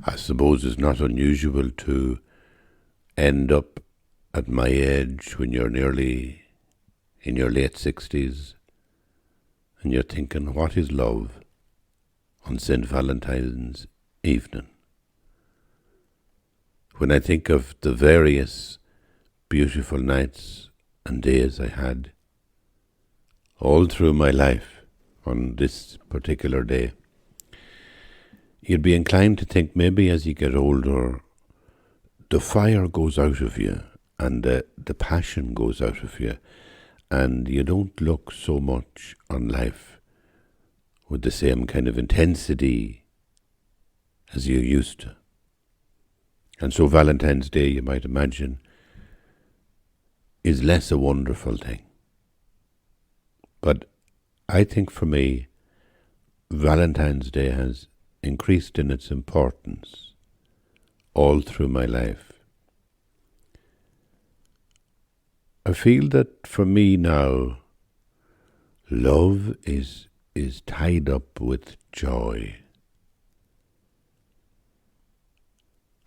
I suppose it's not unusual to end up at my age when you're nearly in your late 60s and you're thinking, what is love on St. Valentine's evening? When I think of the various beautiful nights and days I had all through my life on this particular day, you'd be inclined to think maybe as you get older, the fire goes out of you and the passion goes out of you, and you don't look so much on life with the same kind of intensity as you used to. And so Valentine's Day, you might imagine, is less a wonderful thing. But I think for me, Valentine's Day has increased in its importance all through my life. I feel that for me now, love is tied up with joy.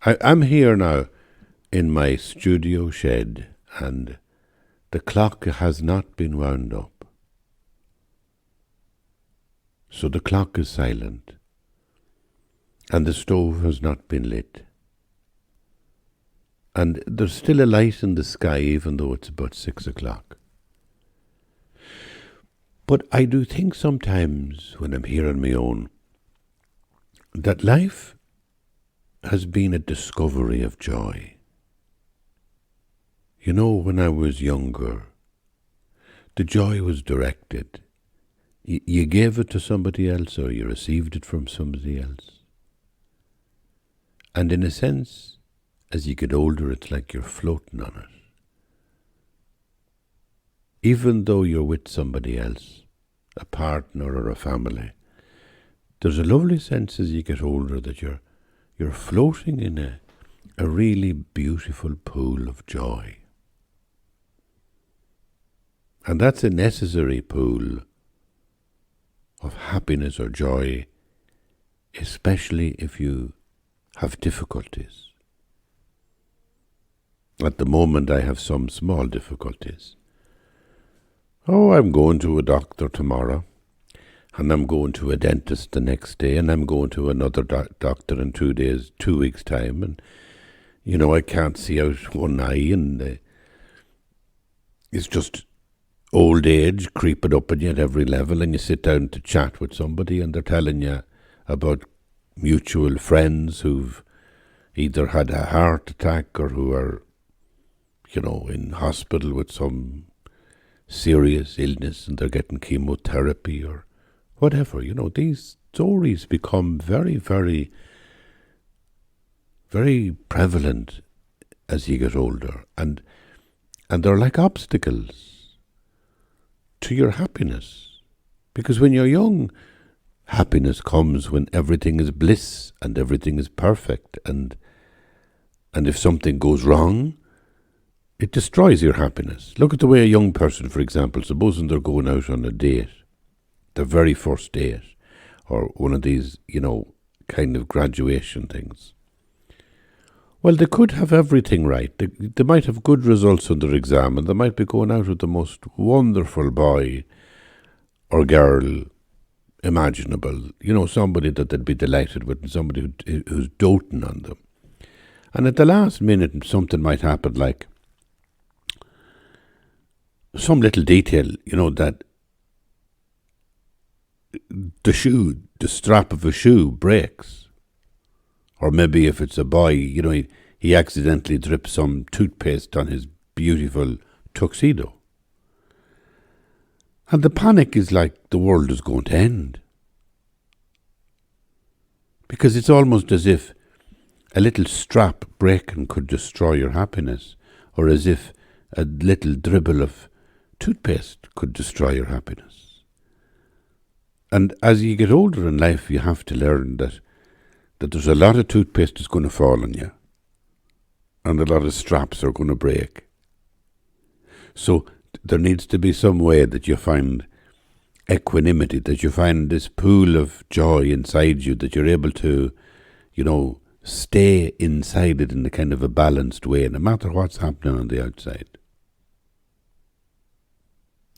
I'm here now in my studio shed, and the clock has not been wound up. So the clock is silent, and the stove has not been lit. And there's still a light in the sky, even though it's about 6 o'clock. But I do think sometimes, when I'm here on my own, that life has been a discovery of joy. You know, when I was younger, the joy was directed. You gave it to somebody else, or you received it from somebody else. And in a sense, as you get older, it's like you're floating on it. Even though you're with somebody else, a partner or a family, there's a lovely sense as you get older that you're floating in a really beautiful pool of joy. And that's a necessary pool of happiness or joy, especially if you have difficulties. At the moment I have some small difficulties. Oh, I'm going to a doctor tomorrow, and I'm going to a dentist the next day, and I'm going to another doctor in 2 weeks' time, and, you know, I can't see out one eye, and it's just old age creeping up on you at every level, and you sit down to chat with somebody, and they're telling you about mutual friends who've either had a heart attack or who are, you know, in hospital with some serious illness and they're getting chemotherapy or whatever. You know, these stories become very, very, very prevalent as you get older, and they're like obstacles to your happiness. Because when you're young, happiness comes when everything is bliss and everything is perfect, and if something goes wrong, it destroys your happiness. Look at the way a young person, for example, supposing they're going out on a date, their very first date, or one of these, you know, kind of graduation things. Well, they could have everything right. They might have good results on their exam, and they might be going out with the most wonderful boy or girl imaginable. You know, somebody that they'd be delighted with, and somebody who's doting on them. And at the last minute, something might happen, like some little detail, you know, that the strap of a shoe breaks. Or maybe if it's a boy, you know, he accidentally drips some toothpaste on his beautiful tuxedo. And the panic is like the world is going to end. Because it's almost as if a little strap breaking could destroy your happiness, or as if a little dribble of toothpaste could destroy your happiness. And as you get older in life, you have to learn that there's a lot of toothpaste that's going to fall on you, and a lot of straps are going to break. So there needs to be some way that you find equanimity, that you find this pool of joy inside you, that you're able to, you know, stay inside it in a kind of a balanced way, no matter what's happening on the outside.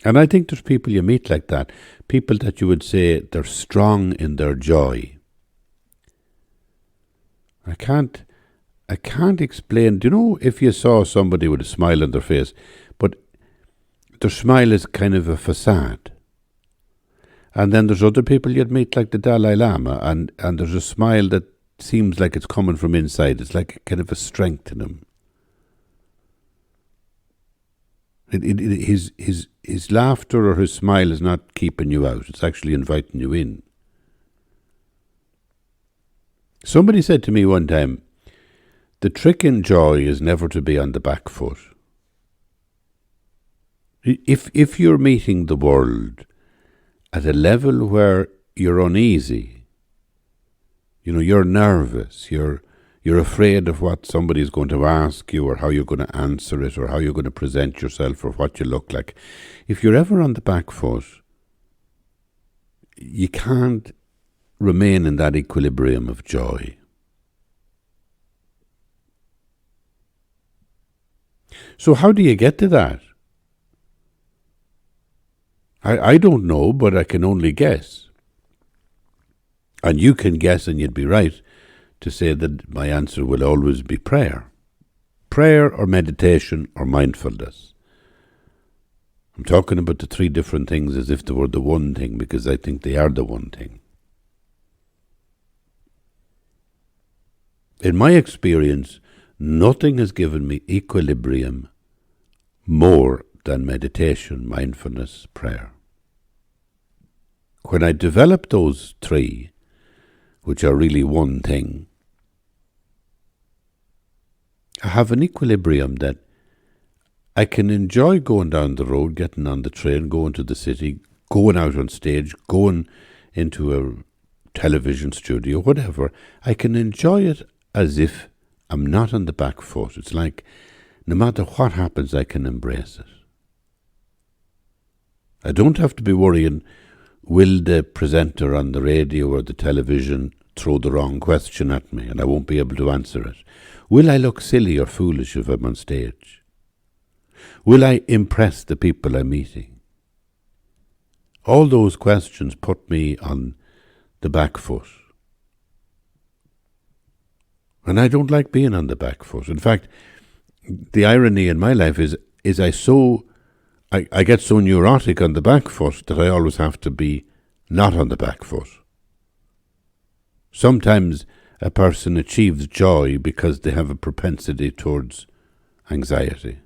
And I think there's people you meet like that, people that you would say they're strong in their joy. I can't explain. Do you know, if you saw somebody with a smile on their face, but their smile is kind of a facade. And then there's other people you'd meet like the Dalai Lama, and there's a smile that seems like it's coming from inside. It's like a kind of a strength in him. His laughter or his smile is not keeping you out. It's actually inviting you in. Somebody said to me one time, the trick in joy is never to be on the back foot. If you're meeting the world at a level where you're uneasy, you're nervous, you're afraid of what somebody's going to ask you or how you're going to answer it or how you're going to present yourself or what you look like. If you're ever on the back foot, you can't remain in that equilibrium of joy. So how do you get to that? I don't know, but I can only guess. And you can guess, and you'd be right to say that my answer will always be prayer. Prayer or meditation or mindfulness. I'm talking about the three different things as if they were the one thing, because I think they are the one thing. In my experience, nothing has given me equilibrium more than meditation, mindfulness, prayer. When I develop those three, which are really one thing, I have an equilibrium that I can enjoy going down the road, getting on the train, going to the city, going out on stage, going into a television studio, whatever. I can enjoy it as if I'm not on the back foot. It's like no matter what happens, I can embrace it. I don't have to be worrying, will the presenter on the radio or the television throw the wrong question at me and I won't be able to answer it? Will I look silly or foolish if I'm on stage? Will I impress the people I'm meeting? All those questions put me on the back foot. And I don't like being on the back foot. In fact, the irony in my life is I get so neurotic on the back foot that I always have to be not on the back foot. Sometimes a person achieves joy because they have a propensity towards anxiety.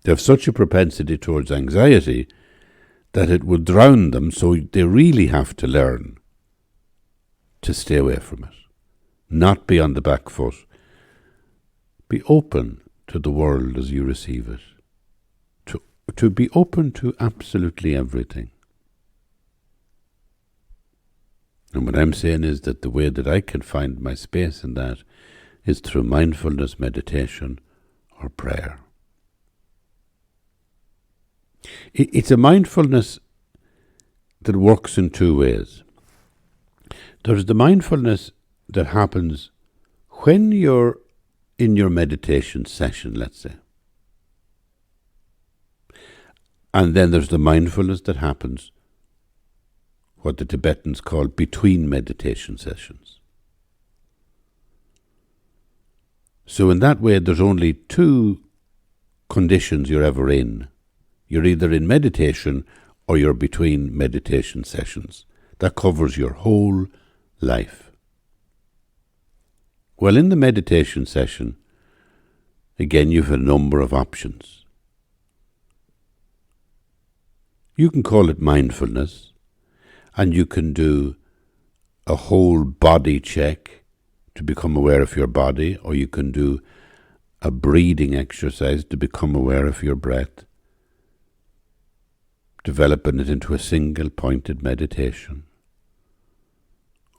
They have such a propensity towards anxiety that it would drown them, so they really have to learn to stay away from it, not be on the back foot. Be open to the world as you receive it, to be open to absolutely everything. And what I'm saying is that the way that I can find my space in that is through mindfulness, meditation, or prayer. It's a mindfulness that works in two ways. There's the mindfulness that happens when you're in your meditation session, let's say. And then there's the mindfulness that happens, what the Tibetans call between meditation sessions. So in that way, there's only two conditions you're ever in. You're either in meditation or you're between meditation sessions. That covers your whole life. Well, in the meditation session, again, you have a number of options. You can call it mindfulness, and you can do a whole body check to become aware of your body, or you can do a breathing exercise to become aware of your breath, developing it into a single pointed meditation.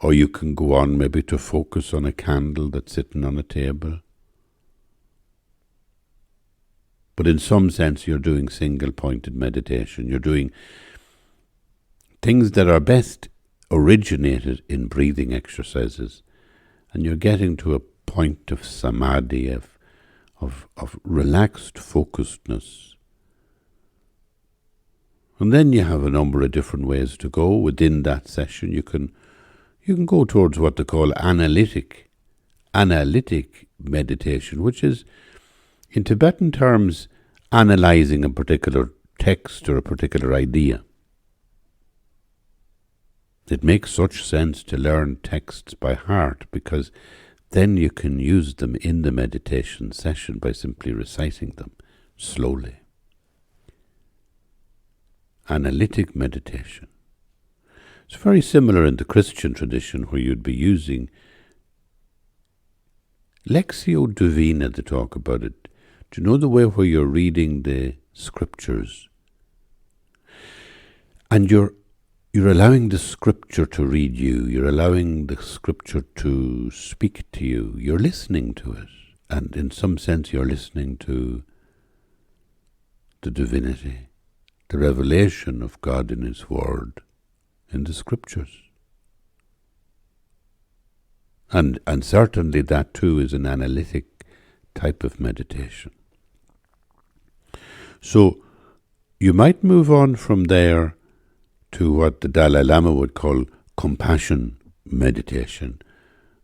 Or you can go on maybe to focus on a candle that's sitting on a table. But in some sense you're doing single pointed meditation. You're doing things that are best originated in breathing exercises, and you're getting to a point of samadhi, of relaxed focusedness. And then you have a number of different ways to go within that session. You can go towards what they call analytic meditation, which is, in Tibetan terms, analyzing a particular text or a particular idea. It makes such sense to learn texts by heart, because then you can use them in the meditation session by simply reciting them slowly. Analytic meditation. It's very similar in the Christian tradition, where you'd be using Lectio Divina, to talk about it. Do you know the way where you're reading the scriptures and you're allowing the scripture to read you, you're allowing the scripture to speak to you, you're listening to it, and in some sense you're listening to the divinity, the revelation of God in His Word, in the scriptures. And certainly that too is an analytic type of meditation. So you might move on from there to what the Dalai Lama would call compassion meditation.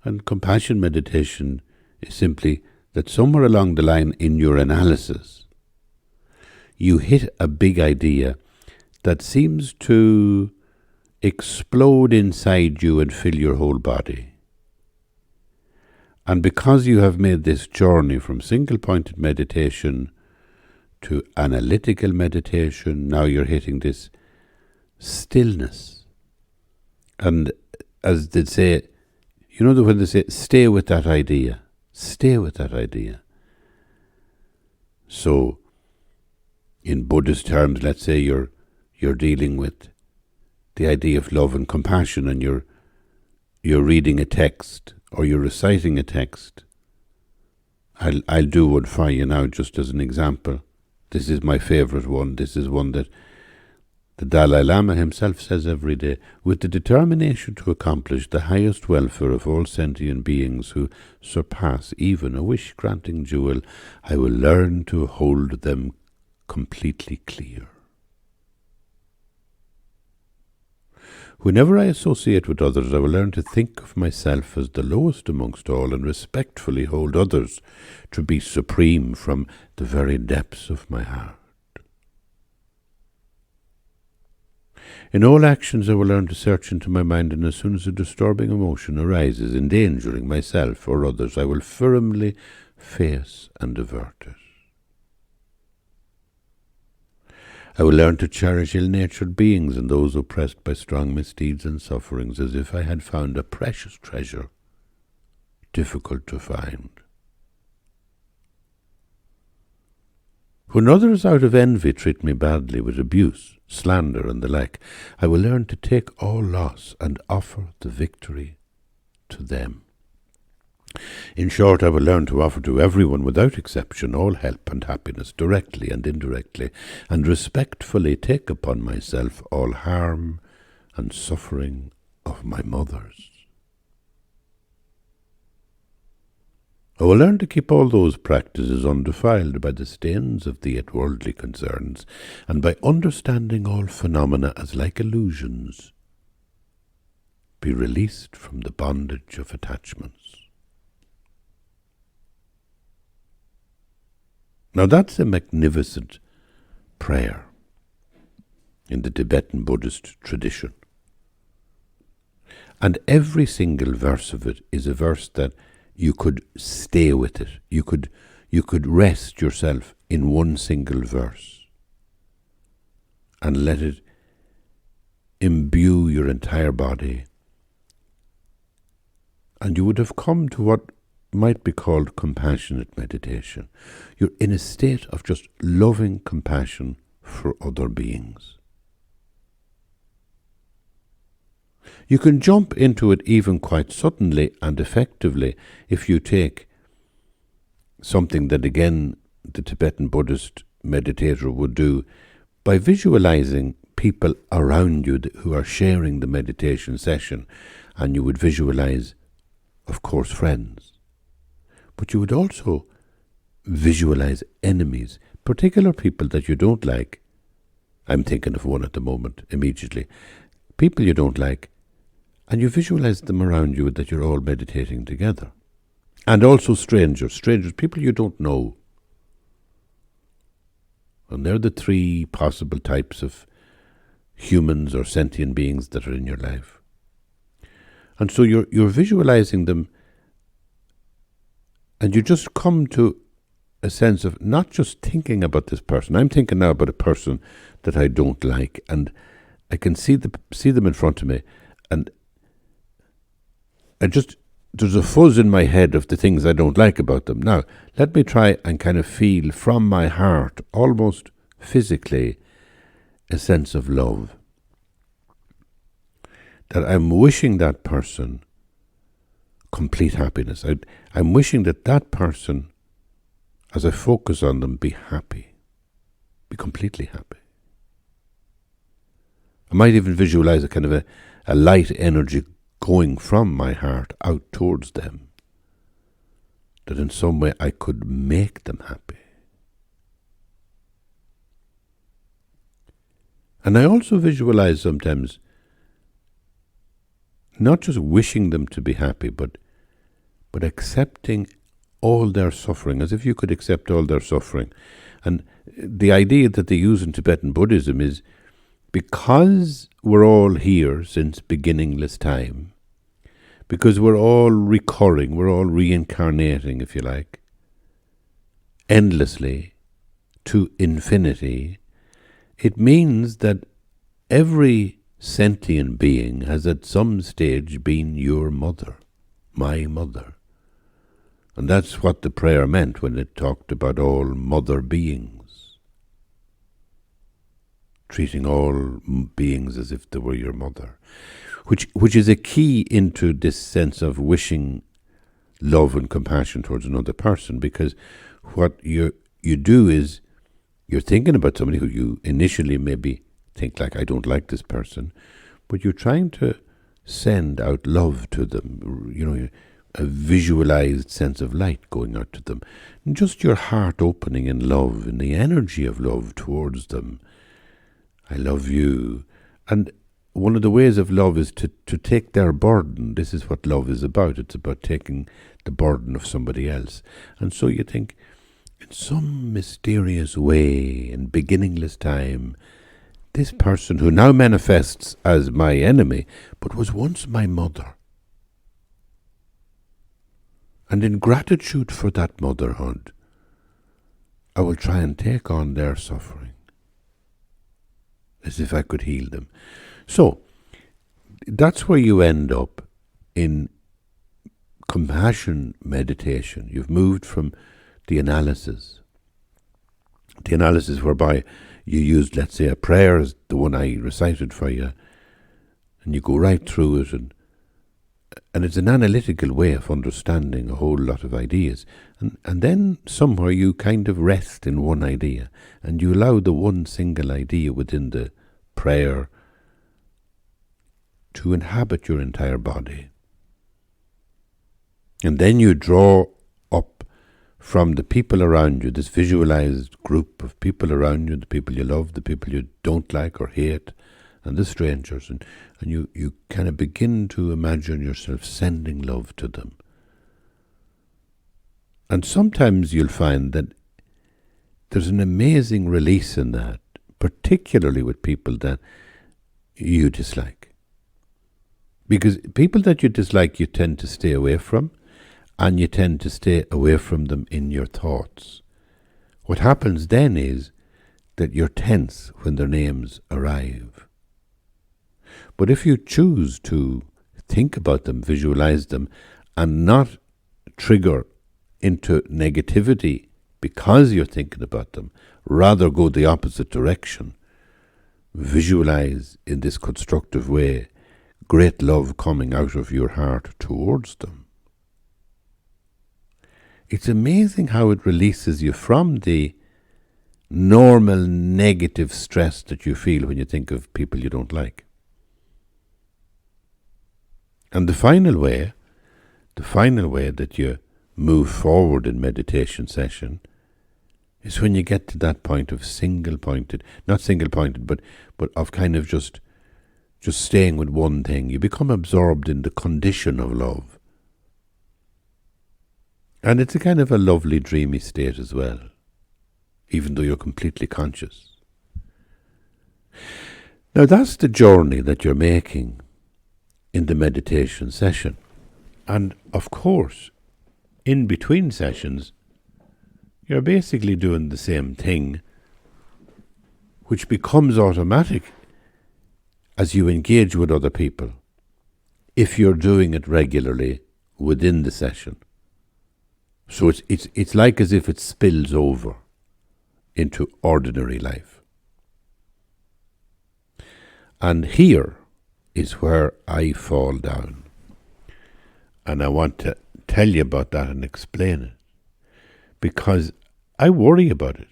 And compassion meditation is simply that somewhere along the line in your analysis, you hit a big idea that seems to explode inside you and fill your whole body. And because you have made this journey from single-pointed meditation to analytical meditation, now you're hitting this stillness. And as they say, you know when they say, stay with that idea. Stay with that idea. So, in Buddhist terms, let's say you're dealing with the idea of love and compassion, and you're reading a text or you're reciting a text. I'll do one for you now, just as an example. This is my favorite one. This is one that the Dalai Lama himself says every day: with the determination to accomplish the highest welfare of all sentient beings who surpass even a wish-granting jewel, I will learn to hold them completely clear. Whenever I associate with others, I will learn to think of myself as the lowest amongst all, and respectfully hold others to be supreme from the very depths of my heart. In all actions I will learn to search into my mind, and as soon as a disturbing emotion arises, endangering myself or others, I will firmly face and avert it. I will learn to cherish ill-natured beings and those oppressed by strong misdeeds and sufferings, as if I had found a precious treasure, difficult to find. When others out of envy treat me badly with abuse, slander, and the like, I will learn to take all loss and offer the victory to them. In short, I will learn to offer to everyone without exception all help and happiness, directly and indirectly, and respectfully take upon myself all harm and suffering of my mothers. I will learn to keep all those practices undefiled by the stains of the yet worldly concerns, and by understanding all phenomena as like illusions, be released from the bondage of attachments. Now that's a magnificent prayer in the Tibetan Buddhist tradition. And every single verse of it is a verse that you could stay with it. You could rest yourself in one single verse and let it imbue your entire body. And you would have come to what might be called compassionate meditation. You're in a state of just loving compassion for other beings. You can jump into it even quite suddenly and effectively if you take something that, again, the Tibetan Buddhist meditator would do by visualizing people around you who are sharing the meditation session, and you would visualize, of course, friends. But you would also visualize enemies, particular people that you don't like. I'm thinking of one at the moment, immediately. People you don't like, and you visualize them around you that you're all meditating together. And also strangers, people you don't know. And they're the three possible types of humans or sentient beings that are in your life. And so you're visualizing them, and you just come to a sense of not just thinking about this person. I'm thinking now about a person that I don't like, and I can see them in front of me, and there's a fuzz in my head of the things I don't like about them. Now, let me try and kind of feel from my heart, almost physically, a sense of love. That I'm wishing that person complete happiness. I'm wishing that person, as I focus on them, be happy, be completely happy. I might even visualize a kind of a light energy going from my heart out towards them, that in some way I could make them happy. And I also visualize sometimes not just wishing them to be happy, but accepting all their suffering, as if you could accept all their suffering. And the idea that they use in Tibetan Buddhism is, because we're all here since beginningless time, because we're all recurring, we're all reincarnating, if you like, endlessly to infinity, it means that every sentient being has at some stage been your mother, my mother. And that's what the prayer meant when it talked about all mother beings, treating all beings as if they were your mother, which is a key into this sense of wishing love and compassion towards another person, because what you do is you're thinking about somebody who you initially maybe think like, I don't like this person, but you're trying to send out love to them, a visualized sense of light going out to them, and just your heart opening in love, in the energy of love towards them. I love you. And one of the ways of love is to take their burden. This is what love is about. It's about taking the burden of somebody else. And so you think, in some mysterious way, in beginningless time, this person who now manifests as my enemy, but was once my mother. And in gratitude for that motherhood, I will try and take on their suffering, as if I could heal them. So, that's where you end up in compassion meditation. You've moved from the analysis whereby you used, let's say, a prayer as the one I recited for you, and you go right through it, and it's an analytical way of understanding a whole lot of ideas. And then somewhere you kind of rest in one idea, and you allow the one single idea within the prayer to inhabit your entire body. And then you draw up from the people around you, this visualized group of people around you, the people you love, the people you don't like or hate, and the strangers, and you kind of begin to imagine yourself sending love to them. And sometimes you'll find that there's an amazing release in that, particularly with people that you dislike. Because people that you dislike, you tend to stay away from, and you tend to stay away from them in your thoughts. What happens then is that you're tense when their names arrive. But if you choose to think about them, visualize them, and not trigger into negativity because you're thinking about them, rather go the opposite direction, visualize in this constructive way great love coming out of your heart towards them. It's amazing how it releases you from the normal negative stress that you feel when you think of people you don't like. And the final way that you move forward in meditation session is when you get to that point of not single-pointed, but of kind of just staying with one thing. You become absorbed in the condition of love. And it's a kind of a lovely, dreamy state as well, even though you're completely conscious. Now that's the journey that you're making in the meditation session. And of course, in between sessions, you're basically doing the same thing, which becomes automatic as you engage with other people, if you're doing it regularly within the session. So it's like as if it spills over into ordinary life. And here is where I fall down. And I want to tell you about that and explain it, because I worry about it.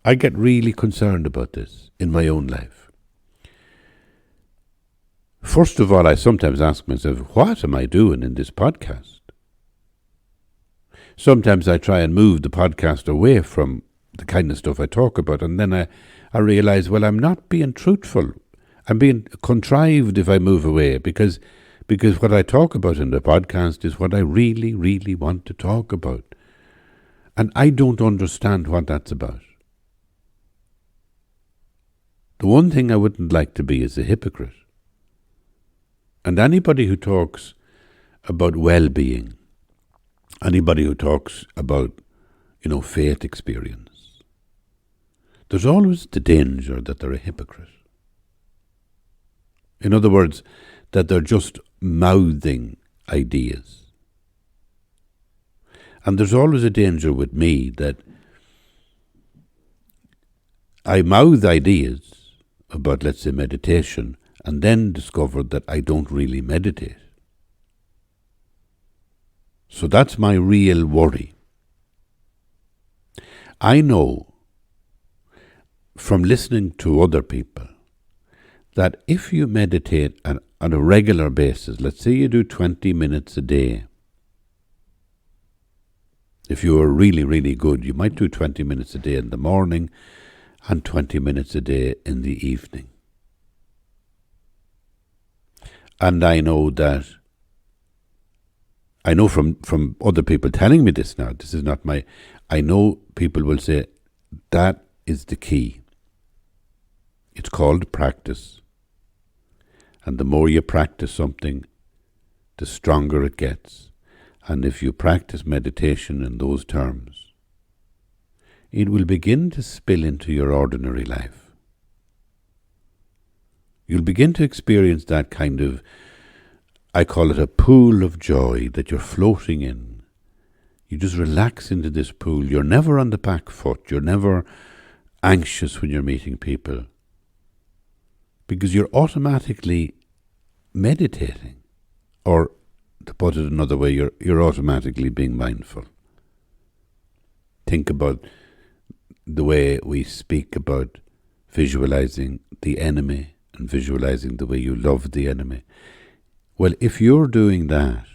I get really concerned about this in my own life. First of all, I sometimes ask myself, what am I doing in this podcast? Sometimes I try and move the podcast away from the kind of stuff I talk about, and then I realize, well, I'm not being truthful. I'm being contrived if I move away, because what I talk about in the podcast is what I really, really want to talk about. And I don't understand what that's about. The one thing I wouldn't like to be is a hypocrite. And anybody who talks about well-being, anybody who talks about, faith experience, there's always the danger that they're a hypocrite. In other words, that they're just mouthing ideas. And there's always a danger with me that I mouth ideas about, let's say, meditation, and then discover that I don't really meditate. So that's my real worry. I know from listening to other people that if you meditate on a regular basis, let's say you do 20 minutes a day. If you are really, really good, you might do 20 minutes a day in the morning and 20 minutes a day in the evening. And I know from other people telling me this now, this is not I know people will say that is the key. It's called practice. And the more you practice something, the stronger it gets. And if you practice meditation in those terms, it will begin to spill into your ordinary life. You'll begin to experience that kind of, I call it a pool of joy that you're floating in. You just relax into this pool. You're never on the back foot. You're never anxious when you're meeting people, because you're automatically meditating. Or, to put it another way, you're automatically being mindful. Think about the way we speak about visualizing the enemy and visualizing the way you love the enemy. Well, if you're doing that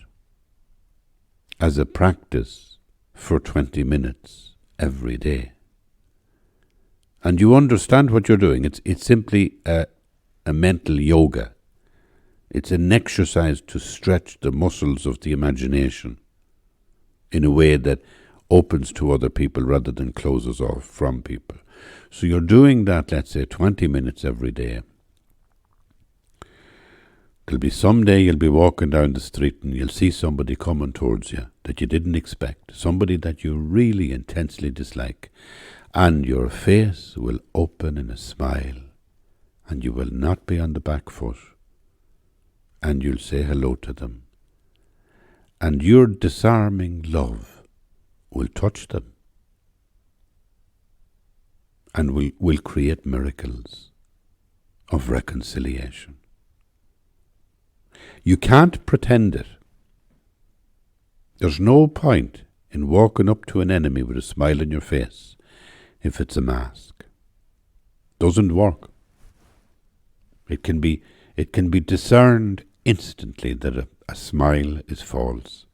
as a practice for 20 minutes every day, and you understand what you're doing, it's simply a mental yoga. It's an exercise to stretch the muscles of the imagination in a way that opens to other people rather than closes off from people. So you're doing that, let's say, 20 minutes every day. There'll be some day you'll be walking down the street and you'll see somebody coming towards you that you didn't expect, somebody that you really intensely dislike, and your face will open in a smile, and you will not be on the back foot, and you'll say hello to them, and your disarming love will touch them and will create miracles of reconciliation. You can't pretend it. There's no point in walking up to an enemy with a smile on your face if it's a mask. Doesn't work. It can be discerned instantly that a smile is false.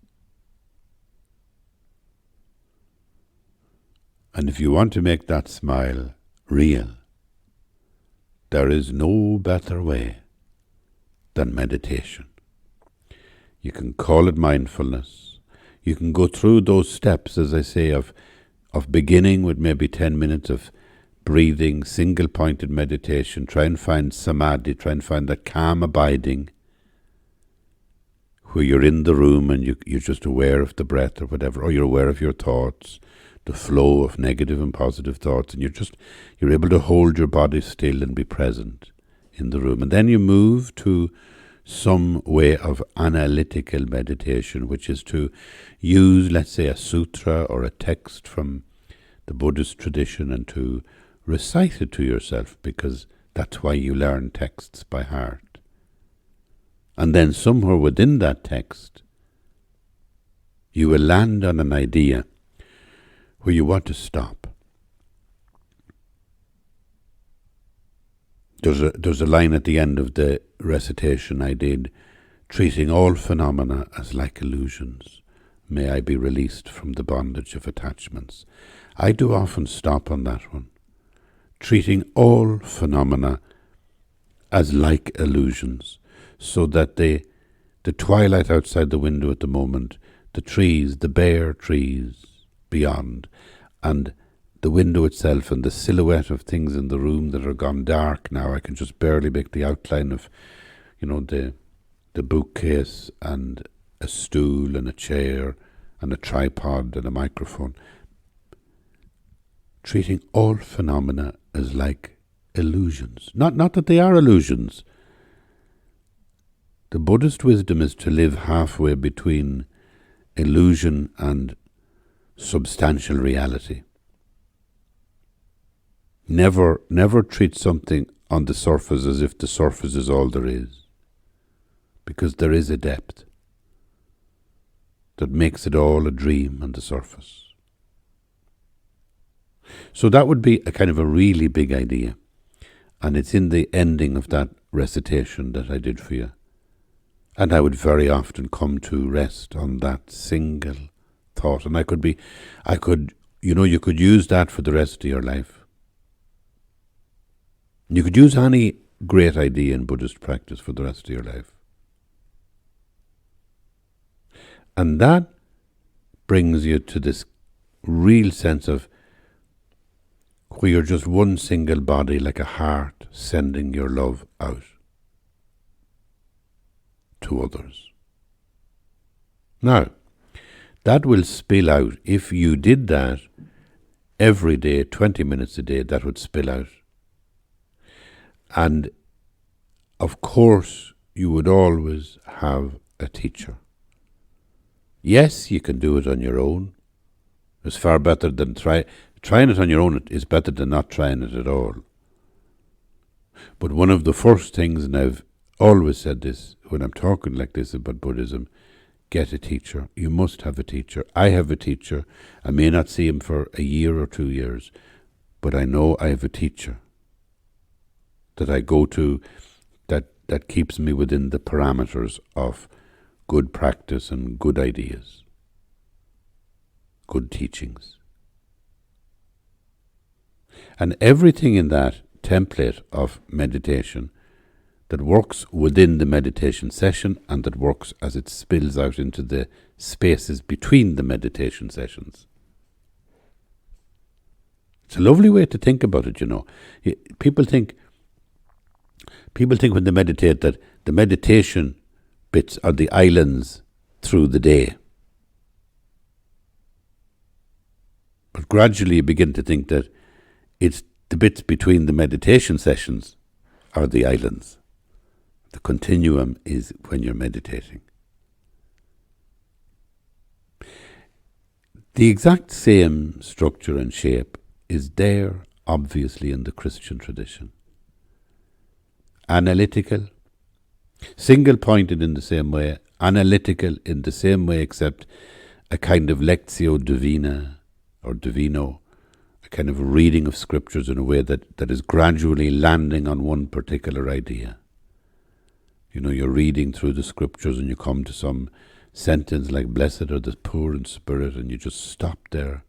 And if you want to make that smile real, there is no better way than meditation. You can call it mindfulness. You can go through those steps, as I say, of beginning with maybe 10 minutes of breathing, single-pointed meditation. Try and find samadhi, try and find that calm abiding where you're in the room and you're just aware of the breath or whatever, or you're aware of your thoughts, the flow of negative and positive thoughts, and you're able to hold your body still and be present in the room. And then you move to some way of analytical meditation, which is to use, let's say, a sutra or a text from the Buddhist tradition and to recite it to yourself, because that's why you learn texts by heart. And then somewhere within that text, you will land on an idea where you want to stop. There's a line at the end of the recitation I did, treating all phenomena as like illusions. May I be released from the bondage of attachments. I do often stop on that one. Treating all phenomena as like illusions, so that the twilight outside the window at the moment, the trees, the bare trees beyond, and the window itself and the silhouette of things in the room that are gone dark now. I can just barely make the outline of, the bookcase and a stool and a chair and a tripod and a microphone. Treating all phenomena as like illusions. Not that they are illusions. The Buddhist wisdom is to live halfway between illusion and substantial reality. Never treat something on the surface as if the surface is all there is, because there is a depth that makes it all a dream on the surface. So that would be a kind of a really big idea, and it's in the ending of that recitation that I did for you. And I would very often come to rest on that single thought, and you could use that for the rest of your life. You could use any great idea in Buddhist practice for the rest of your life. And that brings you to this real sense of where you're just one single body, like a heart sending your love out to others. Now, that will spill out. If you did that every day, 20 minutes a day, that would spill out. And of course, you would always have a teacher. Yes, you can do it on your own. It's far better than trying it on your own. Is better than not trying it at all. But one of the first things, and I've always said this when I'm talking like this about Buddhism, get a teacher. You must have a teacher. I have a teacher. I may not see him for a year or 2 years, but I know I have a teacher that I go to that keeps me within the parameters of good practice and good ideas, good teachings. And everything in that template of meditation that works within the meditation session and that works as it spills out into the spaces between the meditation sessions. It's a lovely way to think about it, People think when they meditate that the meditation bits are the islands through the day. But gradually you begin to think that it's the bits between the meditation sessions are the islands. The continuum is when you're meditating. The exact same structure and shape is there, obviously, in the Christian tradition. Analytical, single-pointed in the same way, analytical in the same way, except a kind of lectio divina or divino, a kind of reading of scriptures in a way that is gradually landing on one particular idea. You're reading through the scriptures and you come to some sentence like "Blessed are the poor in spirit," and you just stop there.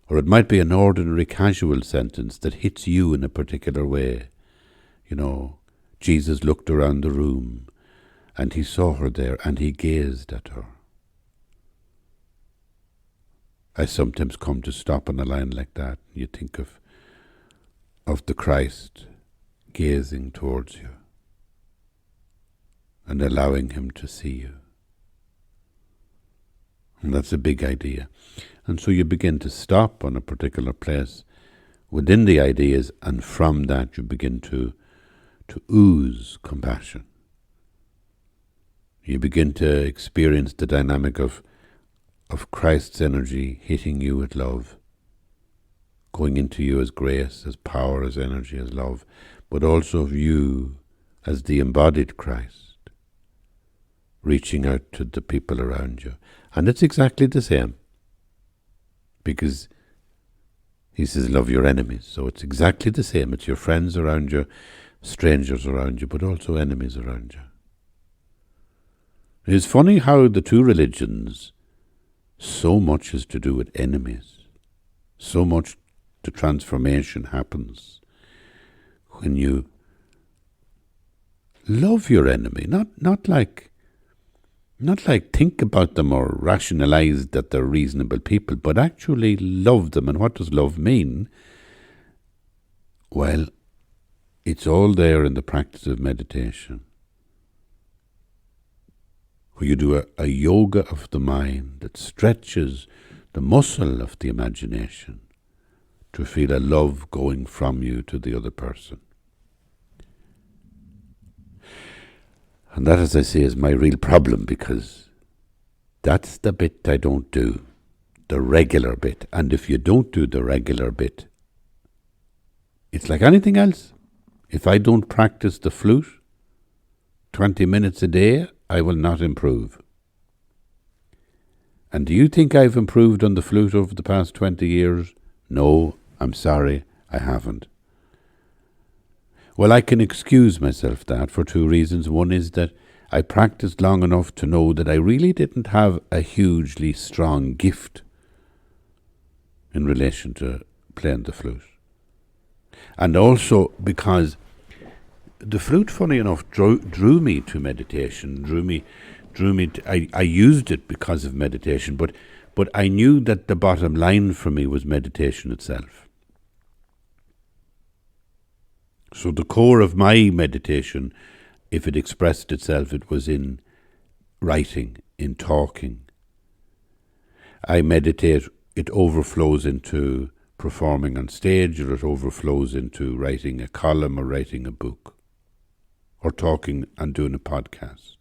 Or it might be an ordinary casual sentence that hits you in a particular way. Jesus looked around the room and he saw her there and he gazed at her. I sometimes come to stop on a line like that. You think of the Christ gazing towards you and allowing him to see you. And that's a big idea. And so you begin to stop on a particular place within the ideas, and from that you begin to ooze compassion. You begin to experience the dynamic of Christ's energy hitting you with love, going into you as grace, as power, as energy, as love, but also of you as the embodied Christ, reaching out to the people around you. And it's exactly the same, because he says, love your enemies. So it's exactly the same. It's your friends around you, strangers around you, but also enemies around you. It's funny how the two religions, so much is to do with enemies. So much the transformation happens when you love your enemy, not like think about them or rationalize that they're reasonable people, but actually love them. And what does love mean? Well, it's all there in the practice of meditation, where you do a yoga of the mind that stretches the muscle of the imagination to feel a love going from you to the other person. And that, as I say, is my real problem, because that's the bit I don't do, the regular bit. And if you don't do the regular bit, it's like anything else. If I don't practice the flute 20 minutes a day, I will not improve. And do you think I've improved on the flute over the past 20 years? No, I'm sorry, I haven't. Well, I can excuse myself that for two reasons. One is that I practiced long enough to know that I really didn't have a hugely strong gift in relation to playing the flute. And also because the flute, funny enough, drew me to meditation, I used it because of meditation, but I knew that the bottom line for me was meditation itself. So the core of my meditation, if it expressed itself, it was in writing, in talking. I meditate, it overflows into performing on stage, or it overflows into writing a column or writing a book, or talking and doing a podcast.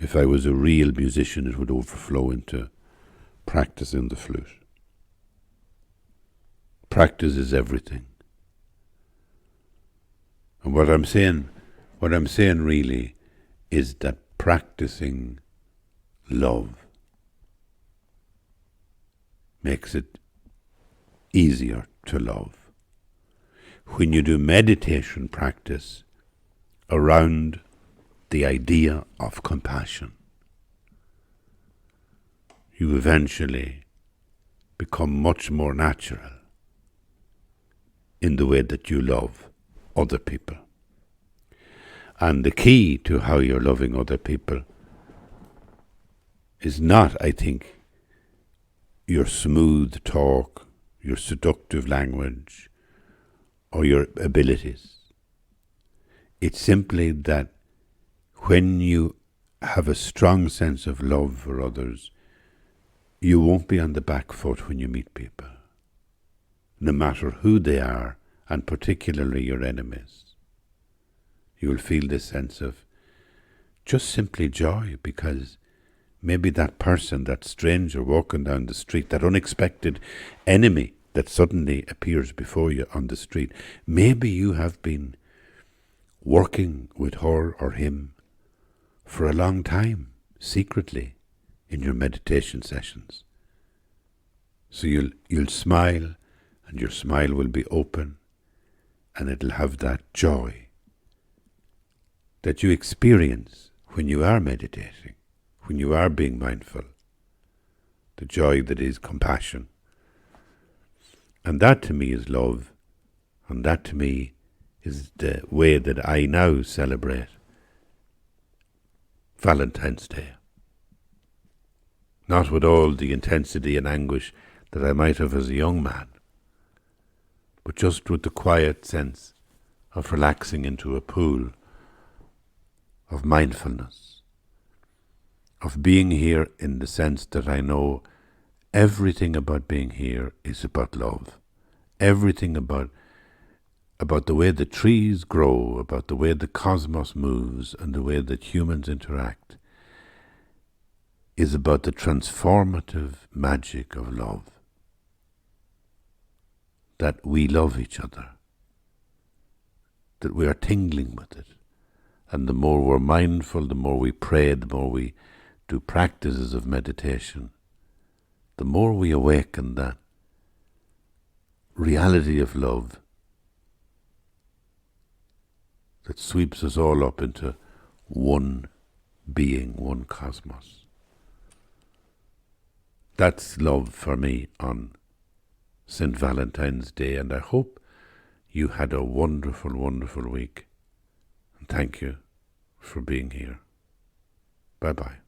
If I was a real musician, it would overflow into practicing the flute. Practice is everything. And what I'm saying really is that practicing love makes it easier to love. When you do meditation practice around the idea of compassion, you eventually become much more natural in the way that you love other people. And the key to how you're loving other people is not, I think, your smooth talk, your seductive language, or your abilities. It's simply that when you have a strong sense of love for others, you won't be on the back foot when you meet people, no matter who they are, and particularly your enemies. You will feel this sense of just simply joy, because maybe that person, that stranger walking down the street, that unexpected enemy that suddenly appears before you on the street, maybe you have been working with her or him for a long time, secretly, in your meditation sessions. So you'll smile, and your smile will be open, and it'll have that joy that you experience when you are meditating, when you are being mindful, the joy that is compassion. And that to me is love, and that to me is the way that I now celebrate Valentine's Day. Not with all the intensity and anguish that I might have as a young man, but just with the quiet sense of relaxing into a pool of mindfulness, of being here in the sense that I know everything about being here is about love. Everything about the way the trees grow, about the way the cosmos moves, and the way that humans interact is about the transformative magic of love. That we love each other, that we are tingling with it. And the more we're mindful, the more we pray, the more we do practices of meditation, the more we awaken that reality of love that sweeps us all up into one being, one cosmos. That's love for me on St. Valentine's Day, and I hope you had a wonderful, wonderful week. And thank you for being here. Bye-bye.